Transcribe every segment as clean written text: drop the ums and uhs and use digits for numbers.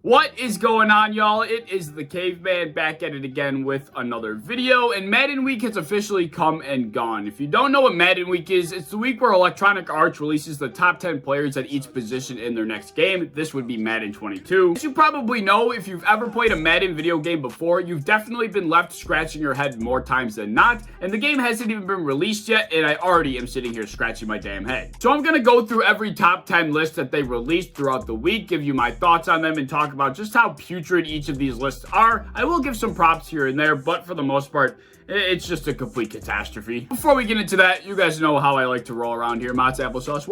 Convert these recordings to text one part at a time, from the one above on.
What is going on, y'all? It is the Caveman back at it again with another video, and Madden Week has officially come and gone. If you don't know what Madden Week is, it's the week where Electronic Arts releases the top 10 players at each position in their next game. This would be Madden 22. As you probably know, if you've ever played a Madden video game before, you've definitely been left scratching your head more times than not, and the game hasn't even been released yet, and I already am sitting here scratching my damn head. So I'm gonna go through every top 10 list that they released throughout the week, give you my thoughts on them, and talk about just how putrid each of these lists are. I will give some props here and there, but for the most part, it's just a complete catastrophe. Before we get into that, you guys know how I like to roll around here. Mott's Applesauce.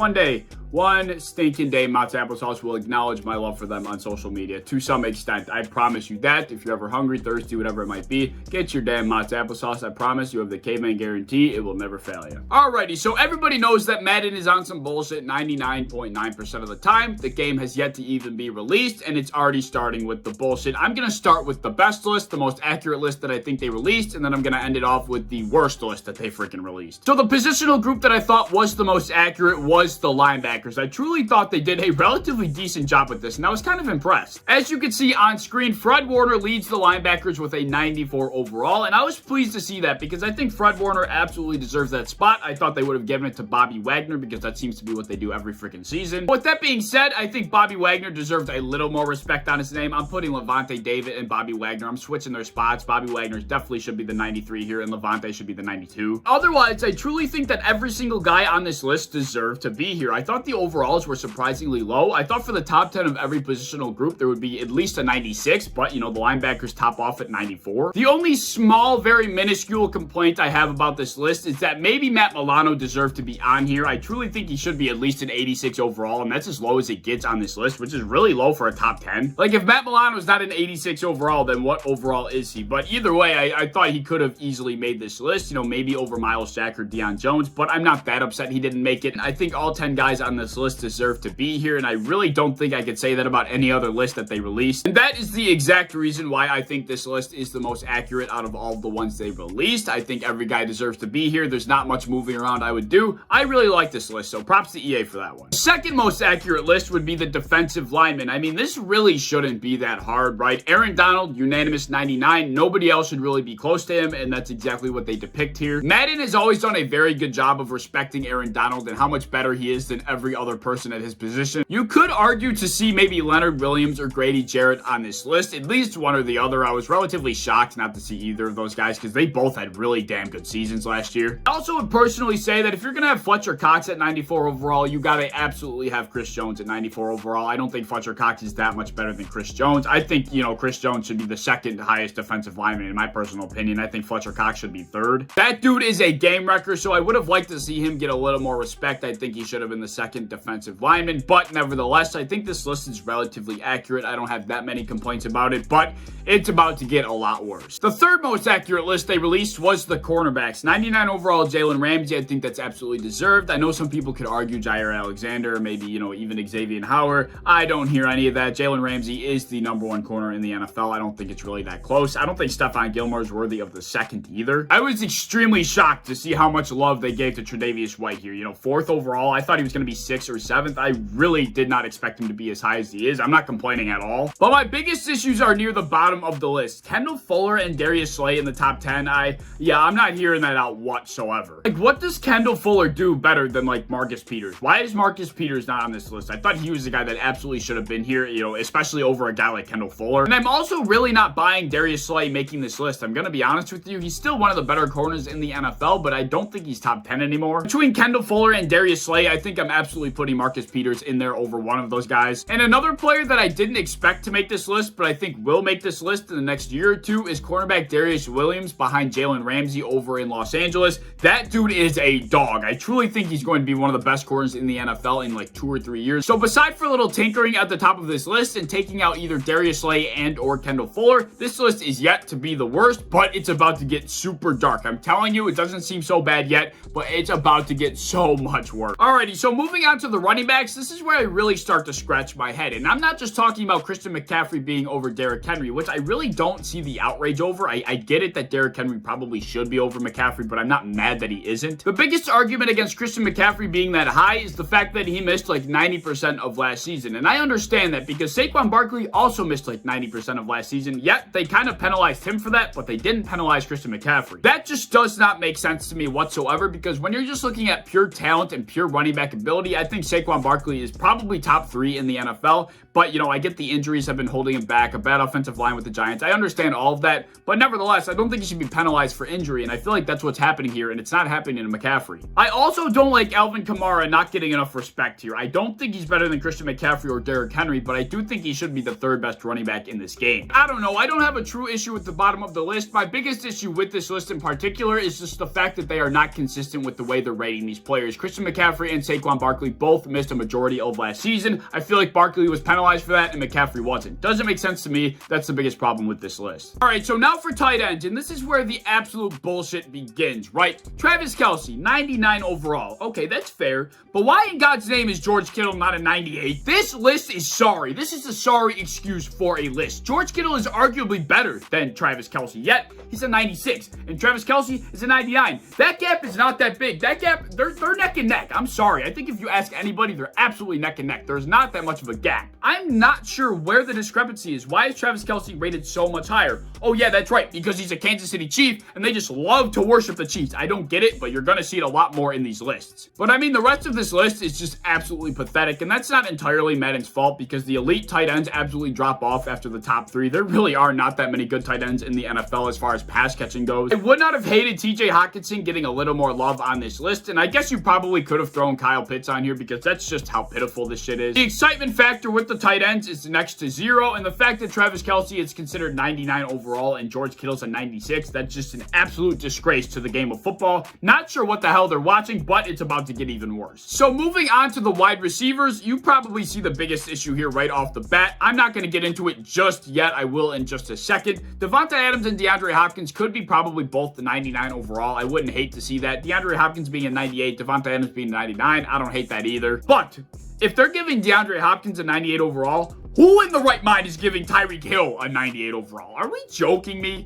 One stinking day, Mott's Applesauce will acknowledge my love for them on social media to some extent. I promise you that. If you're ever hungry, thirsty, whatever it might be, get your damn Mott's Applesauce. I promise you have the Caveman guarantee. It will never fail you. Alrighty, so everybody knows that Madden is on some bullshit 99.9% of the time. The game has yet to even be released, and it's already starting with the bullshit. I'm going to start with the best list, the most accurate list that I think they released, and then I'm going to end it off with the worst list that they freaking released. So the positional group that I thought was the most accurate was the linebackers. I truly thought they did a relatively decent job with this, and I was kind of impressed. As you can see on screen, Fred Warner leads the linebackers with a 94 overall, and I was pleased to see that because I think Fred Warner absolutely deserves that spot. I thought they would have given it to Bobby Wagner because that seems to be what they do every freaking season. With that being said, I think Bobby Wagner deserved a little more respect on his name. I'm putting Levante David and Bobby Wagner. I'm switching their spots. Bobby Wagner definitely should be the 93 here, and Levante should be the 92. Otherwise, I truly think that every single guy on this list deserved to be here. I thought the overalls were surprisingly low. I thought for the top 10 of every positional group, there would be at least a 96, but, you know, the linebackers top off at 94. The only small, very minuscule complaint I have about this list is that maybe Matt Milano deserved to be on here. I truly think he should be at least an 86 overall, and that's as low as it gets on this list, which is really low for a top 10. Like, if Matt Milano is not an 86 overall, then what overall is he? But either way, I thought he could have easily made this list, you know, maybe over Miles Jack or Deion Jones, but I'm not that upset he didn't make it. I think all 10 guys on this list deserve to be here, and I really don't think I could say that about any other list that they released. And that is the exact reason why I think this list is the most accurate out of all the ones they released. I think every guy deserves to be here. There's not much moving around I would do. I really like this list, so props to EA for that one. The second most accurate list would be the defensive linemen. I mean, this really shouldn't be that hard, right? Aaron Donald, unanimous 99. Nobody else should really be close to him, and that's exactly what they depict here. Madden has always done a very good job of respecting Aaron Donald and how much better he is than every other person at his position. You could argue to see maybe Leonard Williams or Grady Jarrett on this list, at least one or the other. I was relatively shocked not to see either of those guys because they both had really damn good seasons last year. I also would personally say that if you're going to have Fletcher Cox at 94 overall, you got to absolutely have Chris Jones at 94 overall. I don't think Fletcher Cox is that much better than Chris Jones. I think, you know, Chris Jones should be the second highest defensive lineman in my personal opinion. I think Fletcher Cox should be third. That dude is a game wrecker, so I would have liked to see him get a little more respect. I think he should have been the second defensive lineman, but nevertheless, I think this list is relatively accurate. I don't have that many complaints about it, but it's about to get a lot worse. The third most accurate list they released was the cornerbacks. 99 overall, Jalen Ramsey. I think that's absolutely deserved. I know some people could argue Jair Alexander, maybe, you know, even Xavier Howard. I don't hear any of that. Jalen Ramsey is the #1 corner in the NFL. I don't think it's really that close. I don't think Stephon Gilmore is worthy of the second either. I was extremely shocked to see how much love they gave to Tre'Davious White here. You know, 4th overall. I thought he was going to be 6th or 7th. I really did not expect him to be as high as he is. I'm not complaining at all. But my biggest issues are near the bottom of the list. Kendall Fuller and Darius Slay in the top 10. I'm not hearing that out whatsoever. Like, what does Kendall Fuller do better than, like, Marcus Peters? Why is Marcus Peters not on this list? I thought he was the guy that absolutely should have been here, you know, especially over a guy like Kendall Fuller. And I'm also really not buying Darius Slay making this list. I'm going to be honest with you. He's still one of the better corners in the NFL, but I don't think he's top 10 anymore. Between Kendall Fuller and Darius Slay, I think I'm absolutely putting Marcus Peters in there over one of those guys. And another player that I didn't expect to make this list, but I think will make this list in the next year or two, is cornerback Darius Williams behind Jalen Ramsey over in Los Angeles. That dude is a dog. I truly think he's going to be one of the best corners in the NFL in like 2 or 3 years. So beside for a little tinkering at the top of this list and taking out either Darius Slay and or Kendall Fuller, this list is yet to be the worst, but it's about to get super dark. I'm telling you, it doesn't seem so bad yet, but it's about to get so much worse. Alrighty, so moving on to the running backs, this is where I really start to scratch my head. And I'm not just talking about Christian McCaffrey being over Derrick Henry, which I really don't see the outrage over. I get it that Derrick Henry probably should be over McCaffrey, but I'm not mad that he isn't. The biggest argument against Christian McCaffrey being that high is the fact that he missed like 90% of last season. And I understand that because Saquon Saquon Barkley also missed like 90% of last season, yet they kind of penalized him for that, but they didn't penalize Christian McCaffrey. That just does not make sense to me whatsoever, because when you're just looking at pure talent and pure running back ability, I think Saquon Barkley is probably top 3 in the NFL, but, you know, I get the injuries have been holding him back, a bad offensive line with the Giants. I understand all of that, but nevertheless, I don't think he should be penalized for injury, and I feel like that's what's happening here, and it's not happening to McCaffrey. I also don't like Alvin Kamara not getting enough respect here. I don't think he's better than Christian McCaffrey or Derrick Henry, but I do think he should be the 3rd best running back in this game. I don't know. I don't have a true issue with the bottom of the list. My biggest issue with this list in particular is just the fact that they are not consistent with the way they're rating these players. Christian McCaffrey and Saquon Barkley both missed a majority of last season. I feel like Barkley was penalized for that and McCaffrey wasn't. Doesn't make sense to me. That's the biggest problem with this list. All right, so now for tight ends, and this is where the absolute bullshit begins, right? Travis Kelce, 99 overall. Okay, that's fair, but why in God's name is George Kittle not a 98? This list is sorry. This is a sorry excuse for a list. George Kittle is arguably better than Travis Kelce, yet he's a 96, and Travis Kelce is a 99. That gap is not that big. That gap, they're neck and neck. I'm sorry. I think if you ask anybody, they're absolutely neck and neck. There's not that much of a gap. I'm not sure where the discrepancy is. Why is Travis Kelce rated so much higher? Oh yeah, that's right, because he's a Kansas City Chief, and they just love to worship the Chiefs. I don't get it, but you're going to see it a lot more in these lists. But I mean, the rest of this list is just absolutely pathetic, and that's not entirely Madden's fault, because the elite tight ends absolutely drop off after the top 3. There really are not that many good tight ends in the NFL as far as pass catching goes. I would not have hated TJ Hockenson getting a little more love on this list, and I guess you probably could have thrown Kyle Pitts on here, because that's just how pitiful this shit is. The excitement factor with the tight ends is next to 0, and the fact that Travis Kelce is considered 99 overall and George Kittle's a 96, that's just an absolute disgrace to the game of football. Not sure what the hell they're watching, but it's about to get even worse. So moving on to the wide receivers, you probably see the biggest issue here right off the bat. I'm not going to get into it just yet. I will in just a second. Devonta Adams and DeAndre Hopkins could be probably both the 99 overall. I wouldn't hate to see that. DeAndre Hopkins being a 98, Devonta Adams being a 99. I don't hate that either. But if they're giving DeAndre Hopkins a 98 overall, who in the right mind is giving Tyreek Hill a 98 overall? Are we joking me?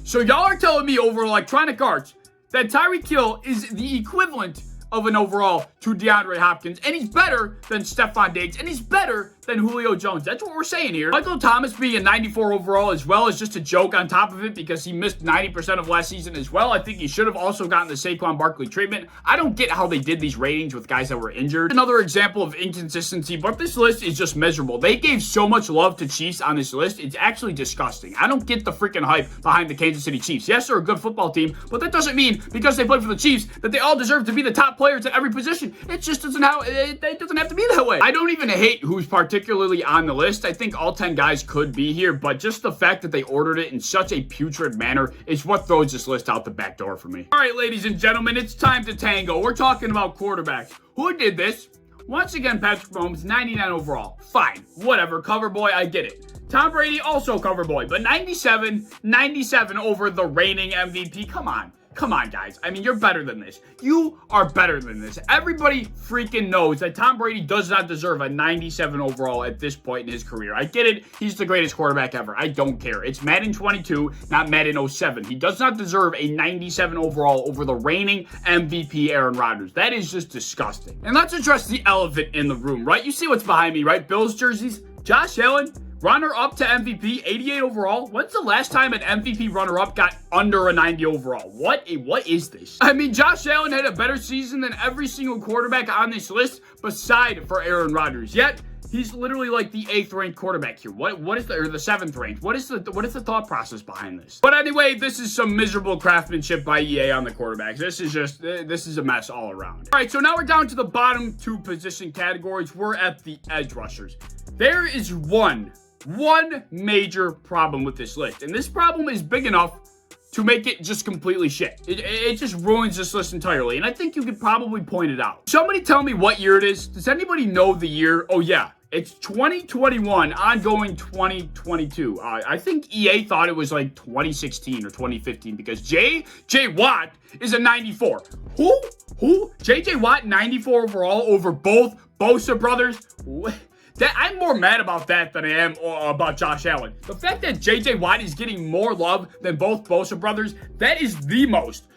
So y'all are telling me over Electronic Arts that Tyreek Hill is the equivalent of an overall to DeAndre Hopkins, and he's better than Stephon Diggs, and he's better than Julio Jones. That's what we're saying here. Michael Thomas being a 94 overall as well is just a joke on top of it, because he missed 90% of last season as well. I think he should have also gotten the Saquon Barkley treatment. I don't get how they did these ratings with guys that were injured. Another example of inconsistency, but this list is just miserable. They gave so much love to Chiefs on this list. It's actually disgusting. I don't get the freaking hype behind the Kansas City Chiefs. Yes, they're a good football team, but that doesn't mean because they play for the Chiefs that they all deserve to be the top players at every position. It just doesn't it doesn't have to be that way. I don't even hate who's particularly on the list. I think all 10 guys could be here, but just the fact that they ordered it in such a putrid manner is what throws this list out the back door for me. All right, ladies and gentlemen, it's time to tango. We're talking about quarterbacks. Who did this? Once again, Patrick Mahomes, 99 overall. Fine, whatever, cover boy, I get it. Tom Brady, also cover boy, but 97 over the reigning MVP. Come on. Come on, guys. I mean, you're better than this. You are better than this. Everybody freaking knows that Tom Brady does not deserve a 97 overall at this point in his career. I get it. He's the greatest quarterback ever. I don't care. It's Madden 22, not Madden 07. He does not deserve a 97 overall over the reigning MVP Aaron Rodgers. That is just disgusting. And let's address the elephant in the room, right? You see what's behind me, right? Bills jerseys. Josh Allen, runner-up to MVP, 88 overall. When's the last time an MVP runner-up got under a 90 overall? What is this? I mean, Josh Allen had a better season than every single quarterback on this list beside for Aaron Rodgers. Yet, he's literally like the 8th ranked quarterback here. What is the 7th ranked? What is the thought process behind this? But anyway, this is some miserable craftsmanship by EA on the quarterbacks. This is a mess all around. All right, so now we're down to the bottom 2 position categories. We're at the edge rushers. There is one major problem with this list, and this problem is big enough to make it just completely shit. It just ruins this list entirely, and I think you could probably point it out. Somebody tell me what year it is. Does anybody know the year? Oh yeah, it's 2021, ongoing 2022. I think EA thought it was like 2016 or 2015 because J.J. Watt is a 94. Who? J.J. Watt 94 overall over both Bosa brothers? I'm more mad about that than I am about Josh Allen. The fact that J.J. Watt is getting more love than both Bosa brothers, that is the most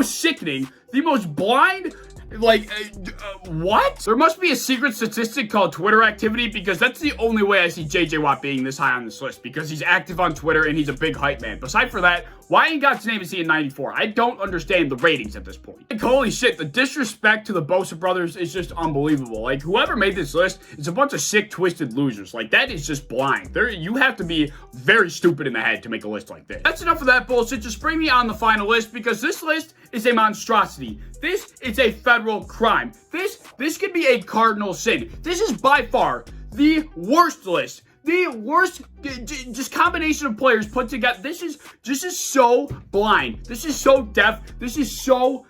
sickening, the most blind, What? There must be a secret statistic called Twitter activity, because that's the only way I see JJ Watt being this high on this list, because he's active on Twitter and he's a big hype man. Besides for that, why in God's name is he in 94? I don't understand the ratings at this point. Like, holy shit, the disrespect to the Bosa brothers is just unbelievable. Like, whoever made this list is a bunch of sick, twisted losers. Like, that is just blind. You have to be very stupid in the head to make a list like this. That's enough of that bullshit. Just bring me on the final list, because this list is a monstrosity. This is a federal crime. This could be a cardinal sin. This is by far the worst list. The worst just combination of players put together. This is so blind. This is so deaf. This is so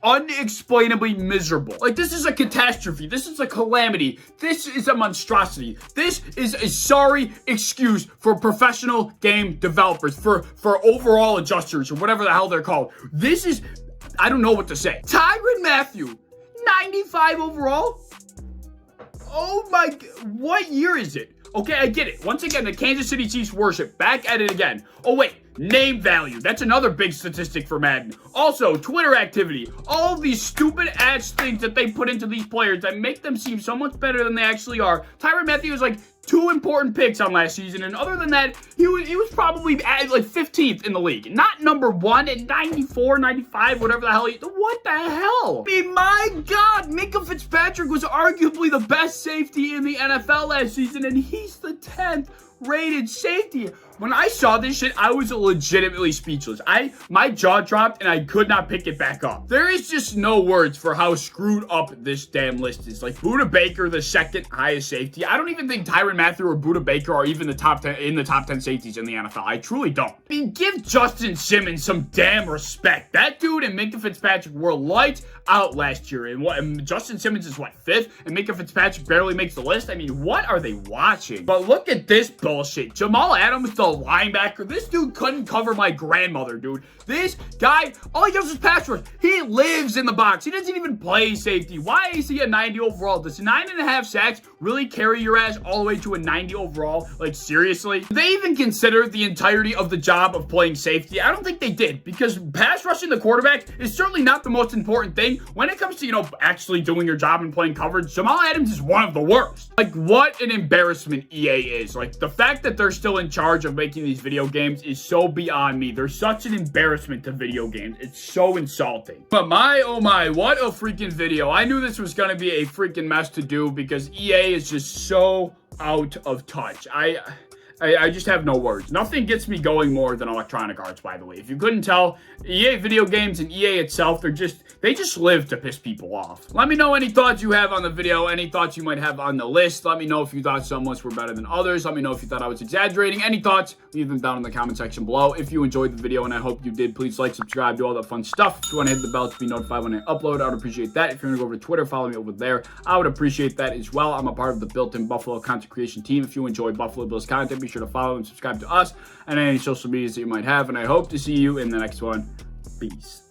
unexplainably miserable. Like, this is a catastrophe. This is a calamity. This is a monstrosity. This is a sorry excuse for professional game developers, for overall adjusters, or whatever the hell they're called. This is, I don't know what to say. Tyrann Mathieu, 95 overall? Oh my, what year is it? Okay, I get it. Once again, the Kansas City Chiefs worship. Back at it again. Oh, wait. Name value. That's another big statistic for Madden. Also, Twitter activity. All of these stupid-ass things that they put into these players that make them seem so much better than they actually are. Tyrann Mathieu was like 2 important picks on last season, and other than that, he was probably at like 15th in the league. Not number 1 at 94, 95, whatever the hell. What the hell? I mean, my God, Minkah Fitzpatrick was arguably the best safety in the NFL last season, and he's the 10th rated safety. When I saw this shit, I was legitimately speechless. My jaw dropped and I could not pick it back up. There is just no words for how screwed up this damn list is. Like, Budda Baker, the second highest safety. I don't even think Tyrann Mathieu or Budda Baker are even the top 10 safeties in the NFL. I truly don't. I mean, give Justin Simmons some damn respect. That dude and Minkah Fitzpatrick were lights out last year. And Justin Simmons is what, 5th? And Minkah Fitzpatrick barely makes the list? I mean, what are they watching? But look at this bullshit. Jamal Adams, the linebacker. This dude couldn't cover my grandmother, dude. This guy, all he does is pass rush. He lives in the box. He doesn't even play safety. Why is he a 90 overall? Does 9.5 sacks really carry your ass all the way to a 90 overall? Like, seriously? Did they even consider the entirety of the job of playing safety? I don't think they did, because pass rushing the quarterback is certainly not the most important thing. When it comes to, actually doing your job and playing coverage, Jamal Adams is one of the worst. Like, what an embarrassment EA is. Like, the fact that they're still in charge of making these video games is so beyond me. They're such an embarrassment to video games. It's so insulting. But oh my, what a freaking video. I knew this was going to be a freaking mess to do, because EA is just so out of touch. I just have no words. Nothing gets me going more than Electronic Arts, by the way. If you couldn't tell, EA video games and EA itself, they just live to piss people off. Let me know any thoughts you have on the video, any thoughts you might have on the list. Let me know if you thought some lists were better than others. Let me know if you thought I was exaggerating. Any thoughts, leave them down in the comment section below. If you enjoyed the video, and I hope you did, please like, subscribe, do all that fun stuff. If you want to hit the bell to be notified when I upload, I would appreciate that. If you're going to go over to Twitter, follow me over there. I would appreciate that as well. I'm a part of the built-in Buffalo content creation team. If you enjoy Buffalo Bills content, be sure to follow and subscribe to us and any social medias that you might have, and I hope to see you in the next one. Peace.